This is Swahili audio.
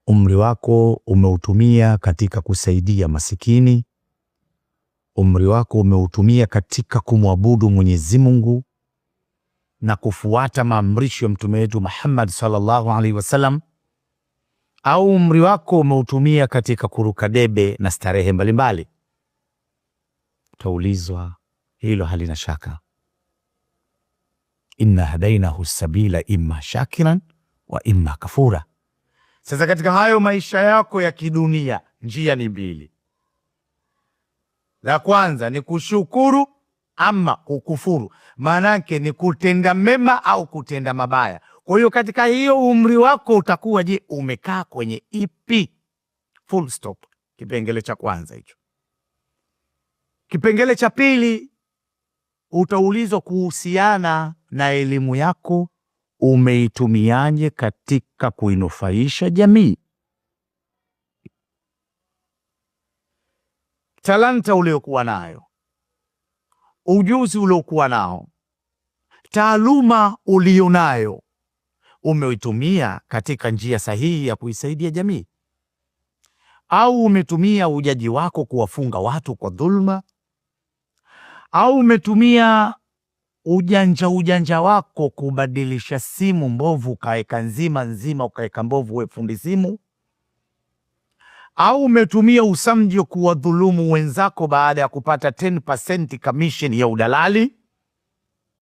umri wako umeutumia katika kusaidia masikini, umri wako umeutumia katika kumwabudu Mwenyezi Mungu na kufuata maamrisho ya mtume wetu Muhammad sallallahu alaihi wasallam, au umri wako umeutumia katika kuruka debe na starehe mbalimbali? Taulizwa hilo, halina shaka. Inna hadainahu sabila imma shakiran wa imma kafura. Sasa katika hayo maisha yako ya kidunia, njia ni mbili. La kwanza ni kushukuru ama kukufuru, maanake ni kutenda mema au kutenda mabaya. Kwa hiyo katika hiyo umri wako utakuwa, je, umekaa kwenye ipi? Full stop. Kipengele cha kwanza hicho. Kipengele cha pili, utaulizwa kuhusiana na elimu yako, umeitumiaje katika kuinufaisha jamii? Talanta uliokuwa nayo, ujuzi uliokuwa nao, taaluma ulionayo, umeitumia katika njia sahihi ya kuisaidia jamii? Au umetumia ujaji wako kuwafunga watu kwa dhulma? Au umetumia ujanja wako kubadilisha simu mbovu ukaeka nzima ukaeka mbovu we fundi simu? Au umetumia usamji kuwadhulumu wenzako baada ya kupata 10% commission ya udalali?